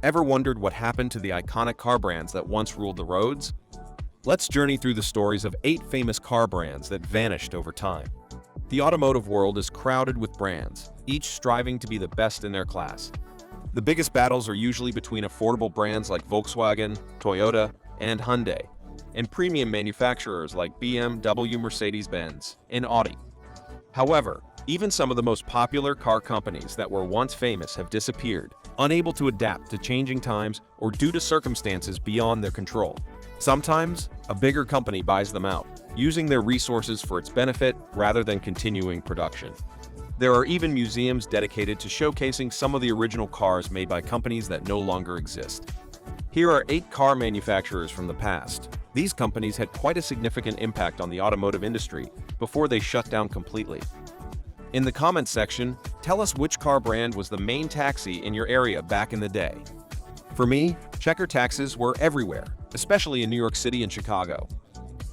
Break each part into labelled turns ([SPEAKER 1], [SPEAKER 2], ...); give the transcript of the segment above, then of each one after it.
[SPEAKER 1] Ever wondered what happened to the iconic car brands that once ruled the roads? Let's journey through the stories of 8 famous car brands that vanished over time. The automotive world is crowded with brands, each striving to be the best in their class. The biggest battles are usually between affordable brands like Volkswagen, Toyota, and Hyundai, and premium manufacturers like BMW, Mercedes-Benz, and Audi. However, even some of the most popular car companies that were once famous have disappeared, unable to adapt to changing times or due to circumstances beyond their control. Sometimes, a bigger company buys them out, using their resources for its benefit rather than continuing production. There are even museums dedicated to showcasing some of the original cars made by companies that no longer exist. Here are 8 car manufacturers from the past. These companies had quite a significant impact on the automotive industry before they shut down completely. In the comments section, tell us which car brand was the main taxi in your area back in the day. For me, Checker taxis were everywhere, especially in New York City and Chicago.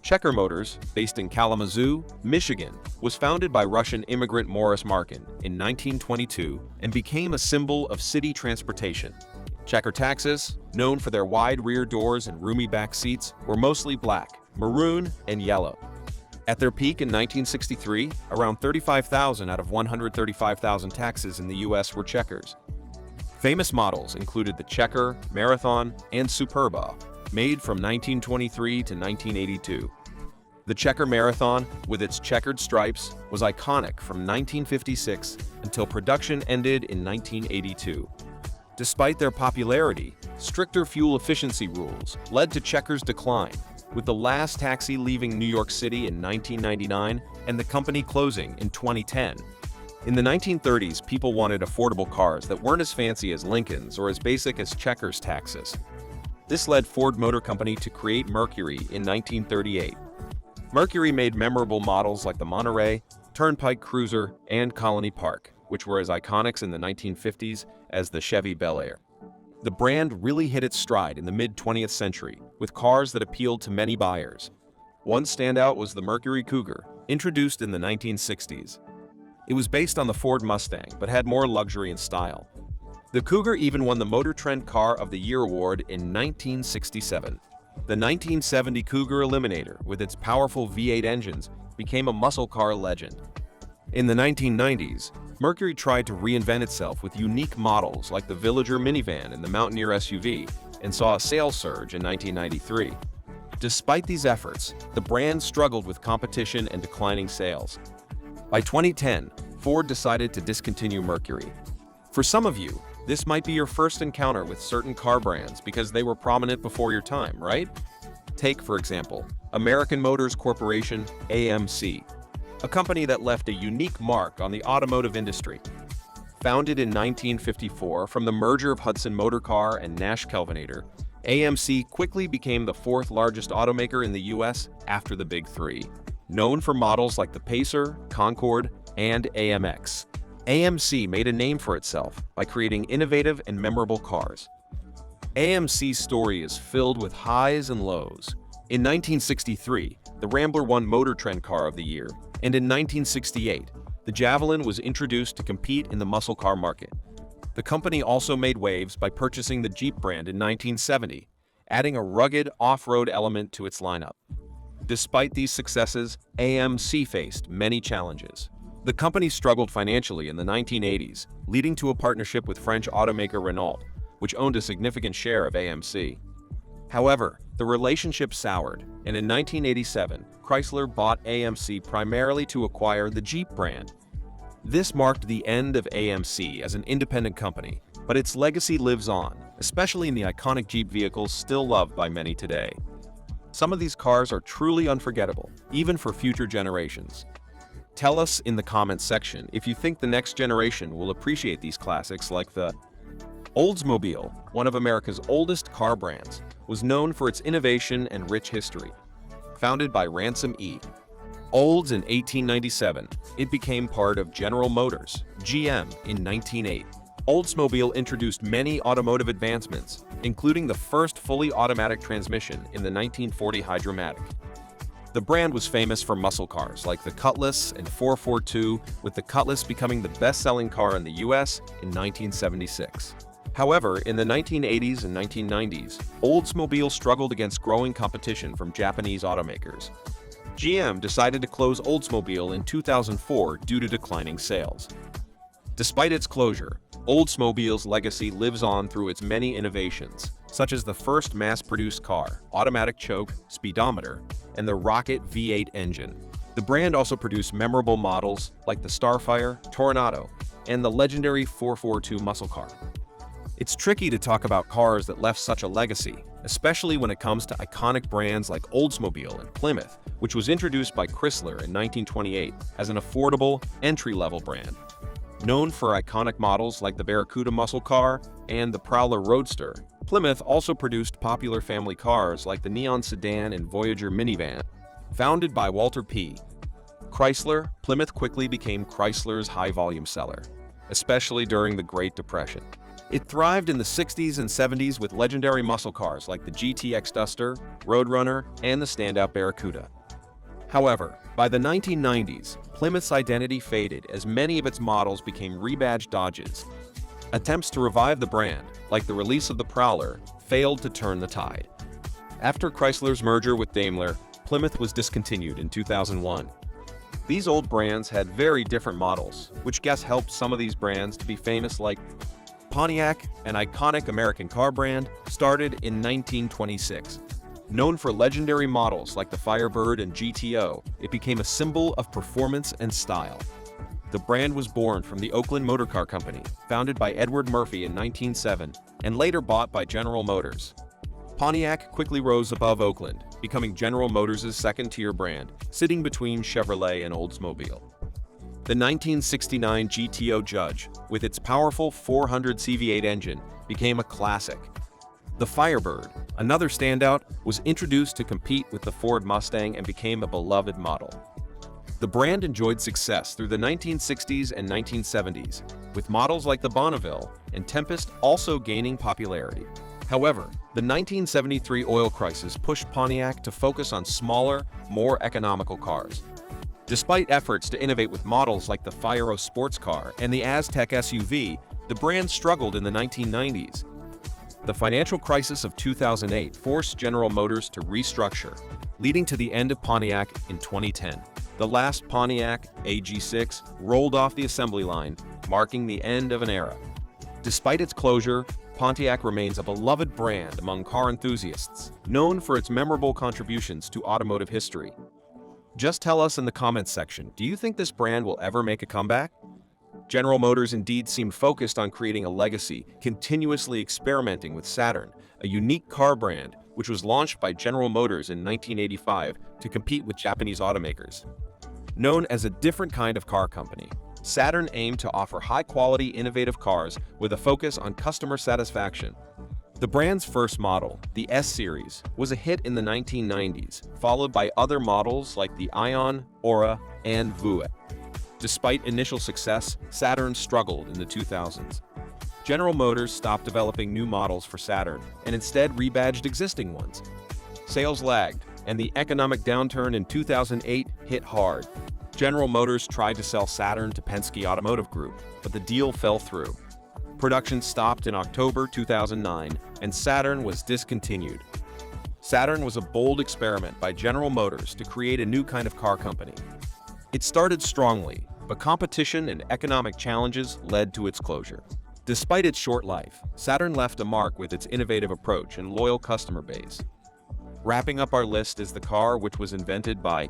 [SPEAKER 1] Checker Motors, based in Kalamazoo, Michigan, was founded by Russian immigrant Morris Markin in 1922 and became a symbol of city transportation. Checker taxis, known for their wide rear doors and roomy back seats, were mostly black, maroon, and yellow. At their peak in 1963, around 35,000 out of 135,000 taxis in the US were Checkers. Famous models included the Checker, Marathon, and Superba, made from 1923 to 1982. The Checker Marathon, with its checkered stripes, was iconic from 1956 until production ended in 1982. Despite their popularity, stricter fuel efficiency rules led to Checker's decline, with the last taxi leaving New York City in 1999 and the company closing in 2010. In the 1930s, people wanted affordable cars that weren't as fancy as Lincoln's or as basic as Checkers taxis. This led Ford Motor Company to create Mercury in 1938. Mercury made memorable models like the Monterey, Turnpike Cruiser, and Colony Park, which were as iconic in the 1950s as the Chevy Bel Air. The brand really hit its stride in the mid-20th century, with cars that appealed to many buyers. One standout was the Mercury Cougar, introduced in the 1960s. It was based on the Ford Mustang, but had more luxury and style. The Cougar even won the Motor Trend Car of the Year award in 1967. The 1970 Cougar Eliminator, with its powerful V8 engines, became a muscle car legend. In the 1990s, Mercury tried to reinvent itself with unique models like the Villager minivan and the Mountaineer SUV, and saw a sales surge in 1993. Despite these efforts, the brand struggled with competition and declining sales. By 2010, Ford decided to discontinue Mercury. For some of you, this might be your first encounter with certain car brands because they were prominent before your time, right? Take, for example, American Motors Corporation, AMC, a company that left a unique mark on the automotive industry. Founded in 1954 from the merger of Hudson Motor Car and Nash Kelvinator, AMC quickly became the 4th largest automaker in the US after the Big Three. Known for models like the Pacer, Concorde, and AMX, AMC made a name for itself by creating innovative and memorable cars. AMC's story is filled with highs and lows. In 1963, the Rambler won Motor Trend Car of the Year, and in 1968, the Javelin was introduced to compete in the muscle car market. The company also made waves by purchasing the Jeep brand in 1970, adding a rugged off-road element to its lineup. Despite these successes, AMC faced many challenges. The company struggled financially in the 1980s, leading to a partnership with French automaker Renault, which owned a significant share of AMC. However, the relationship soured, and in 1987, Chrysler bought AMC primarily to acquire the Jeep brand. This marked the end of AMC as an independent company, but its legacy lives on, especially in the iconic Jeep vehicles still loved by many today. Some of these cars are truly unforgettable, even for future generations. Tell us in the comments section if you think the next generation will appreciate these classics like the Oldsmobile, one of America's oldest car brands, was known for its innovation and rich history. Founded by Ransom E. Olds in 1897, it became part of General Motors, GM, in 1908. Oldsmobile introduced many automotive advancements, including the first fully automatic transmission in the 1940 Hydromatic. The brand was famous for muscle cars like the Cutlass and 442, with the Cutlass becoming the best-selling car in the US in 1976. However, in the 1980s and 1990s, Oldsmobile struggled against growing competition from Japanese automakers. GM decided to close Oldsmobile in 2004 due to declining sales. Despite its closure, Oldsmobile's legacy lives on through its many innovations, such as the first mass-produced car, automatic choke, speedometer, and the rocket V8 engine. The brand also produced memorable models like the Starfire, Tornado, and the legendary 442 muscle car. It's tricky to talk about cars that left such a legacy, especially when it comes to iconic brands like Oldsmobile and Plymouth, which was introduced by Chrysler in 1928 as an affordable, entry-level brand. Known for iconic models like the Barracuda muscle car and the Prowler Roadster, Plymouth also produced popular family cars like the Neon sedan and Voyager minivan. Founded by Walter P. Chrysler, Plymouth quickly became Chrysler's high-volume seller, especially during the Great Depression. It thrived in the 60s and 70s with legendary muscle cars like the GTX Duster, Roadrunner, and the standout Barracuda. However, by the 1990s, Plymouth's identity faded as many of its models became rebadged Dodges. Attempts to revive the brand, like the release of the Prowler, failed to turn the tide. After Chrysler's merger with Daimler, Plymouth was discontinued in 2001. These old brands had very different models, which guess helped some of these brands to be famous, like Pontiac, an iconic American car brand, started in 1926. Known for legendary models like the Firebird and GTO, it became a symbol of performance and style. The brand was born from the Oakland Motor Car Company, founded by Edward Murphy in 1907, and later bought by General Motors. Pontiac quickly rose above Oakland, becoming General Motors' second-tier brand, sitting between Chevrolet and Oldsmobile. The 1969 GTO Judge, with its powerful 400 CV8 engine, became a classic. The Firebird, another standout, was introduced to compete with the Ford Mustang and became a beloved model. The brand enjoyed success through the 1960s and 1970s, with models like the Bonneville and Tempest also gaining popularity. However, the 1973 oil crisis pushed Pontiac to focus on smaller, more economical cars. Despite efforts to innovate with models like the Fiero sports car and the Aztec SUV, the brand struggled in the 1990s. The financial crisis of 2008 forced General Motors to restructure, leading to the end of Pontiac in 2010. The last Pontiac, AG6, rolled off the assembly line, marking the end of an era. Despite its closure, Pontiac remains a beloved brand among car enthusiasts, known for its memorable contributions to automotive history. Just tell us in the comments section, do you think this brand will ever make a comeback? General Motors indeed seemed focused on creating a legacy, continuously experimenting with Saturn, a unique car brand which was launched by General Motors in 1985 to compete with Japanese automakers. Known as a different kind of car company, Saturn aimed to offer high-quality, innovative cars with a focus on customer satisfaction. The brand's first model, the S-Series, was a hit in the 1990s, followed by other models like the Ion, Aura, and Vue. Despite initial success, Saturn struggled in the 2000s. General Motors stopped developing new models for Saturn and instead rebadged existing ones. Sales lagged, and the economic downturn in 2008 hit hard. General Motors tried to sell Saturn to Penske Automotive Group, but the deal fell through. Production stopped in October 2009, and Saturn was discontinued. Saturn was a bold experiment by General Motors to create a new kind of car company. It started strongly, but competition and economic challenges led to its closure. Despite its short life, Saturn left a mark with its innovative approach and loyal customer base. Wrapping up our list is the car which was invented by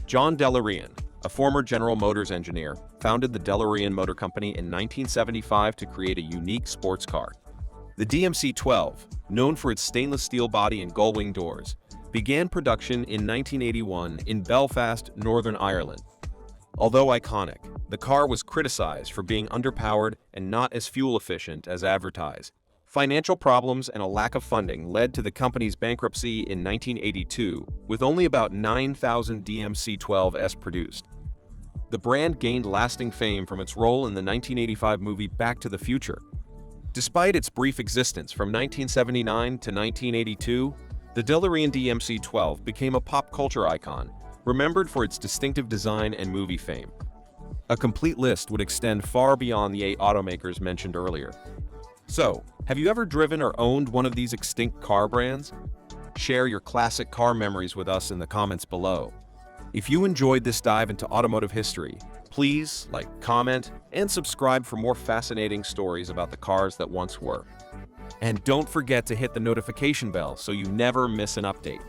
[SPEAKER 1] John DeLorean, a former General Motors engineer, founded the DeLorean Motor Company in 1975 to create a unique sports car. The DMC-12, known for its stainless steel body and gull-wing doors, began production in 1981 in Belfast, Northern Ireland. Although iconic, the car was criticized for being underpowered and not as fuel-efficient as advertised. Financial problems and a lack of funding led to the company's bankruptcy in 1982, with only about 9,000 DMC-12s produced. The brand gained lasting fame from its role in the 1985 movie Back to the Future. Despite its brief existence from 1979 to 1982, the DeLorean DMC-12 became a pop culture icon, remembered for its distinctive design and movie fame. A complete list would extend far beyond the 8 automakers mentioned earlier. So, have you ever driven or owned one of these extinct car brands? Share your classic car memories with us in the comments below. If you enjoyed this dive into automotive history, please like, comment, and subscribe for more fascinating stories about the cars that once were. And don't forget to hit the notification bell so you never miss an update.